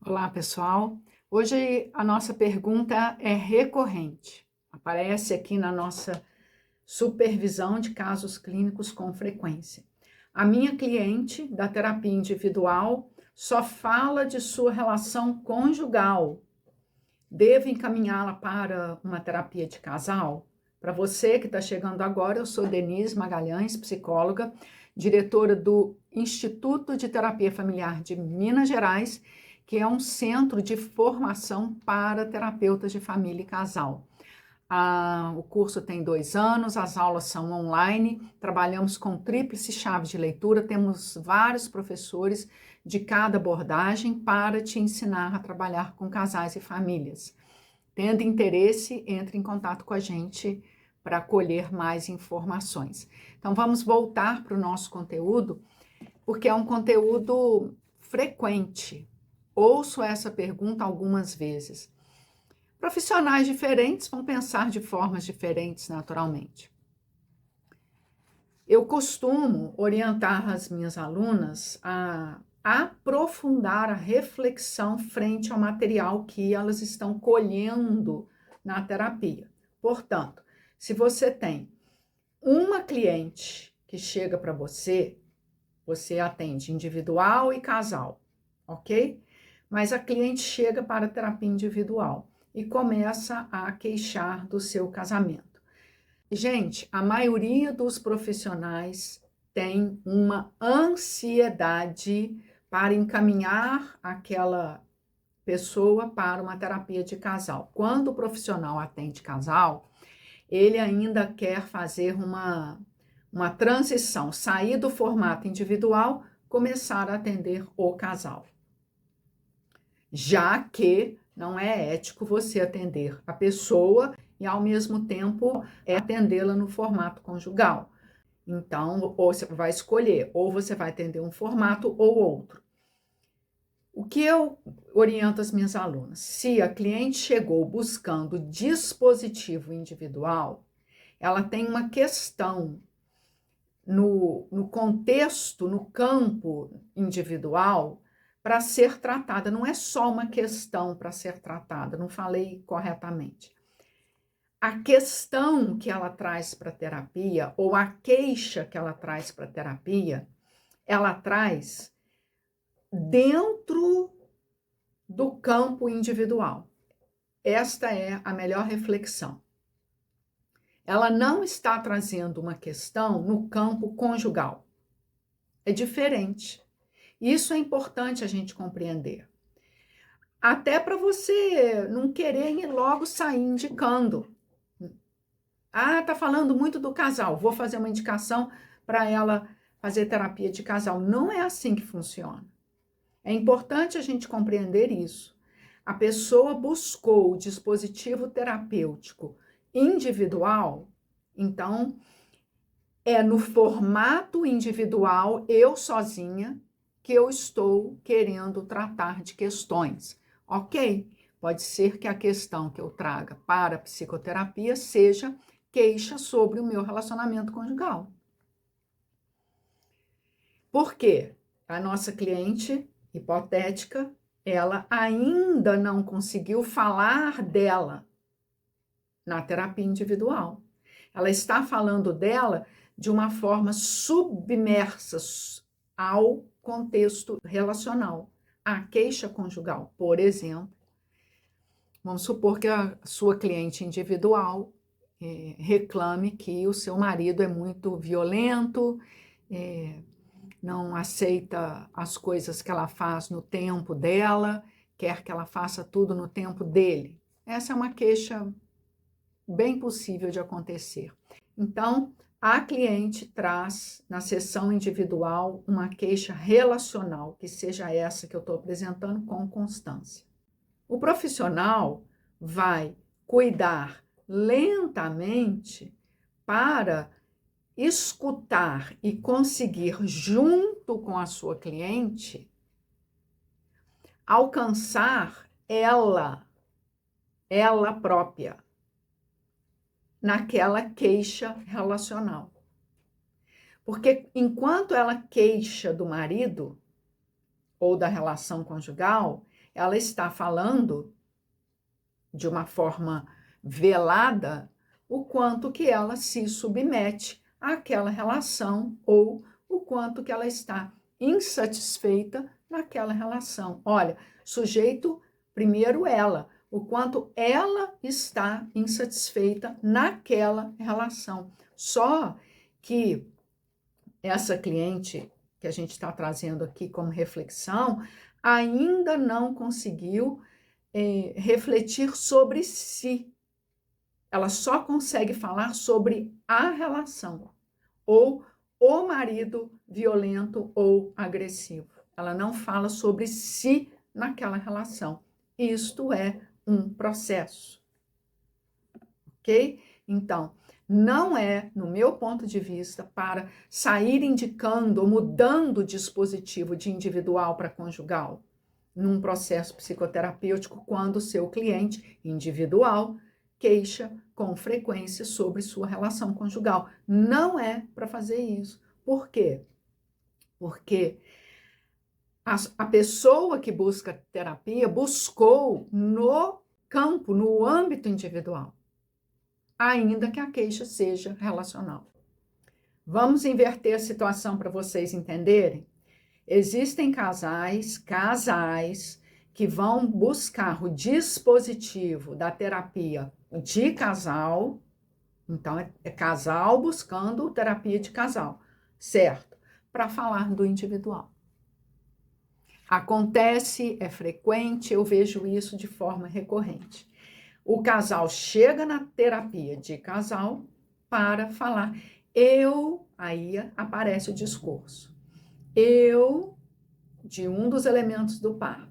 Olá, pessoal. Hoje a nossa pergunta é recorrente. Aparece aqui na nossa supervisão de casos clínicos com frequência. A minha cliente da terapia individual só fala de sua relação conjugal. Devo encaminhá-la para uma terapia de casal? Para você que está chegando agora, eu sou Denise Magalhães, psicóloga, diretora do Instituto de Terapia Familiar de Minas Gerais, que é um centro de formação para terapeutas de família e casal. O curso tem 2 anos, as aulas são online, trabalhamos com tríplice chave de leitura, temos vários professores de cada abordagem para te ensinar a trabalhar com casais e famílias. Tendo interesse, entre em contato com a gente para colher mais informações. Então vamos voltar para o nosso conteúdo, porque é um conteúdo frequente. Ouço essa pergunta algumas vezes. Profissionais diferentes vão pensar de formas diferentes, naturalmente. Eu costumo orientar as minhas alunas a aprofundar a reflexão frente ao material que elas estão colhendo na terapia. Portanto, se você tem uma cliente que chega para você, você atende individual e casal, ok? Mas a cliente chega para a terapia individual e começa a queixar do seu casamento. Gente, a maioria dos profissionais tem uma ansiedade para encaminhar aquela pessoa para uma terapia de casal. Quando o profissional atende casal, ele ainda quer fazer uma transição, sair do formato individual, começar a atender o casal. Já que não é ético você atender a pessoa e, ao mesmo tempo, atendê-la no formato conjugal. Então, ou você vai escolher, ou você vai atender um formato ou outro. O que eu oriento as minhas alunas? Se a cliente chegou buscando dispositivo individual, ela tem uma questão no contexto, no campo individual, para ser tratada. Não é só uma questão para ser tratada, não falei corretamente. A questão que ela traz para a terapia, ou a queixa que ela traz para a terapia, ela traz dentro do campo individual. Esta é a melhor reflexão. Ela não está trazendo uma questão no campo conjugal. É diferente. Isso é importante a gente compreender. Até para você não querer logo sair indicando. Tá falando muito do casal, vou fazer uma indicação para ela fazer terapia de casal. Não é assim que funciona. É importante a gente compreender isso. A pessoa buscou o dispositivo terapêutico individual, então é no formato individual, eu sozinha, que eu estou querendo tratar de questões, ok? Pode ser que a questão que eu traga para a psicoterapia seja queixa sobre o meu relacionamento conjugal. Por quê? A nossa cliente hipotética, ela ainda não conseguiu falar dela na terapia individual. Ela está falando dela de uma forma submersa ao contexto relacional. A queixa conjugal, por exemplo, vamos supor que a sua cliente individual reclame que o seu marido é muito violento, não aceita as coisas que ela faz no tempo dela, quer que ela faça tudo no tempo dele. Essa é uma queixa bem possível de acontecer. Então, a cliente traz na sessão individual uma queixa relacional, que seja essa que eu estou apresentando com constância. O profissional vai cuidar lentamente para escutar e conseguir, junto com a sua cliente, alcançar ela própria naquela queixa relacional. Porque enquanto ela queixa do marido ou da relação conjugal, ela está falando de uma forma velada o quanto que ela se submete àquela relação ou o quanto que ela está insatisfeita naquela relação. Olha, sujeito primeiro ela, o quanto ela está insatisfeita naquela relação. Só que essa cliente que a gente está trazendo aqui como reflexão ainda não conseguiu refletir sobre si. Ela só consegue falar sobre a relação ou o marido violento ou agressivo. Ela não fala sobre si naquela relação. Isto é um processo, ok? Então, não é, no meu ponto de vista, para sair indicando ou mudando o dispositivo de individual para conjugal num processo psicoterapêutico quando o seu cliente individual queixa com frequência sobre sua relação conjugal. Não é para fazer isso. Por quê? Porque a pessoa que busca terapia buscou no campo, no âmbito individual, ainda que a queixa seja relacional. Vamos inverter a situação para vocês entenderem? Existem casais que vão buscar o dispositivo da terapia de casal, então é casal buscando terapia de casal, certo? Para falar do individual. Acontece, é frequente, eu vejo isso de forma recorrente. O casal chega na terapia de casal para falar, aí aparece o discurso. Eu, de um dos elementos do par,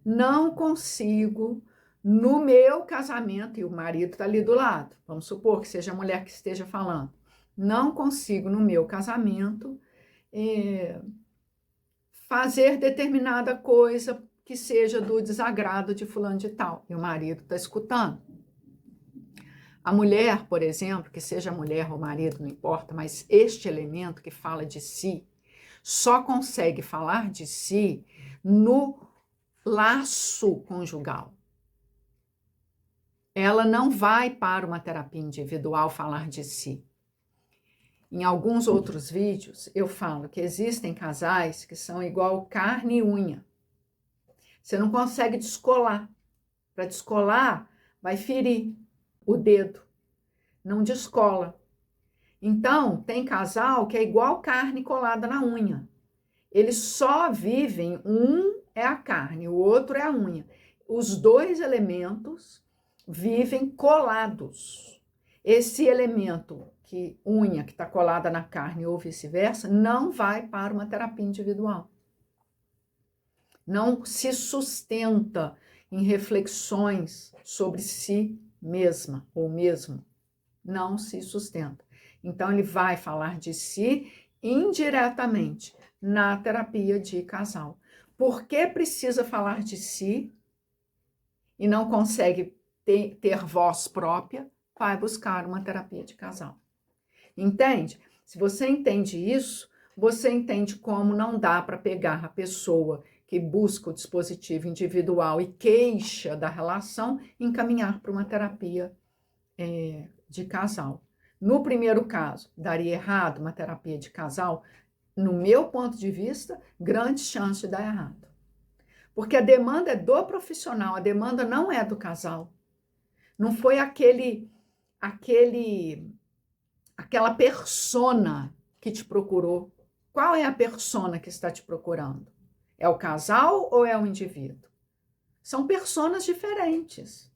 não consigo, no meu casamento, e o marido está ali do lado, vamos supor que seja a mulher que esteja falando, não consigo, no meu casamento, fazer determinada coisa que seja do desagrado de fulano de tal. E o marido está escutando. A mulher, por exemplo, que seja mulher ou marido, não importa, mas este elemento que fala de si, só consegue falar de si no laço conjugal. Ela não vai para uma terapia individual falar de si. Em alguns outros vídeos, eu falo que existem casais que são igual carne e unha. Você não consegue descolar. Para descolar, vai ferir o dedo. Não descola. Então, tem casal que é igual carne colada na unha. Eles só vivem, um é a carne, o outro é a unha. Os dois elementos vivem colados. Esse elemento, unha que está colada na carne ou vice-versa, não vai para uma terapia individual. Não se sustenta em reflexões sobre si mesma ou mesmo. Não se sustenta. Então, ele vai falar de si indiretamente na terapia de casal. Por que precisa falar de si e não consegue ter voz própria? Vai buscar uma terapia de casal. Entende? Se você entende isso, você entende como não dá para pegar a pessoa que busca o dispositivo individual e queixa da relação e encaminhar para uma terapia de casal. No primeiro caso, daria errado uma terapia de casal? No meu ponto de vista, grande chance de dar errado. Porque a demanda é do profissional, a demanda não é do casal. Não foi aquela persona que te procurou. Qual é a persona que está te procurando? É o casal ou é o indivíduo? São personas diferentes.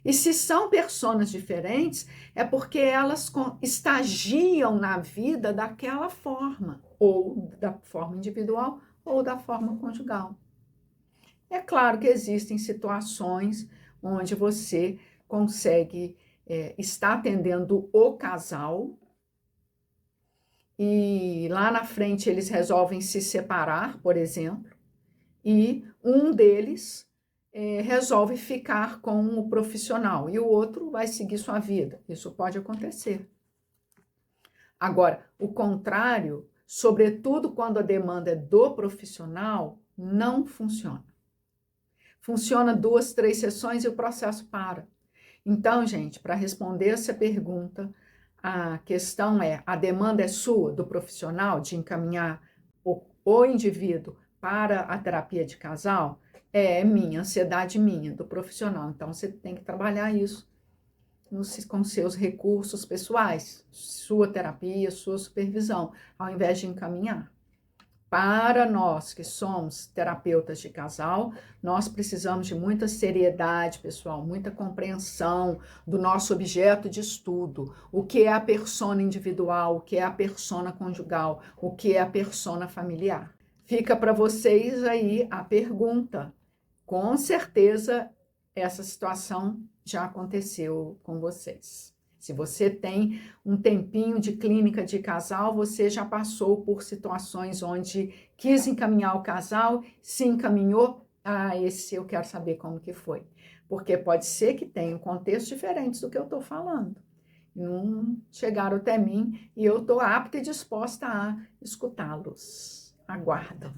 E se são personas diferentes, é porque elas estagiam na vida daquela forma, ou da forma individual, ou da forma conjugal. É claro que existem situações onde você consegue estar atendendo o casal e lá na frente eles resolvem se separar, por exemplo, e um deles resolve ficar com o profissional e o outro vai seguir sua vida. Isso pode acontecer. Agora, o contrário, sobretudo quando a demanda é do profissional, não funciona. funciona 2, 3 sessões e o processo para. Então, gente, para responder essa pergunta, a questão é, a demanda é sua, do profissional, de encaminhar o indivíduo para a terapia de casal? É minha, ansiedade minha, do profissional. Então, você tem que trabalhar isso com seus recursos pessoais, sua terapia, sua supervisão, ao invés de encaminhar. Para nós que somos terapeutas de casal, nós precisamos de muita seriedade, pessoal, muita compreensão do nosso objeto de estudo, o que é a persona individual, o que é a persona conjugal, o que é a persona familiar. Fica para vocês aí a pergunta. Com certeza, essa situação já aconteceu com vocês. Se você tem um tempinho de clínica de casal, você já passou por situações onde quis encaminhar o casal, se encaminhou, esse eu quero saber como que foi. Porque pode ser que tenha contextos diferentes do que eu estou falando. Não chegaram até mim e eu estou apta e disposta a escutá-los. Aguardo.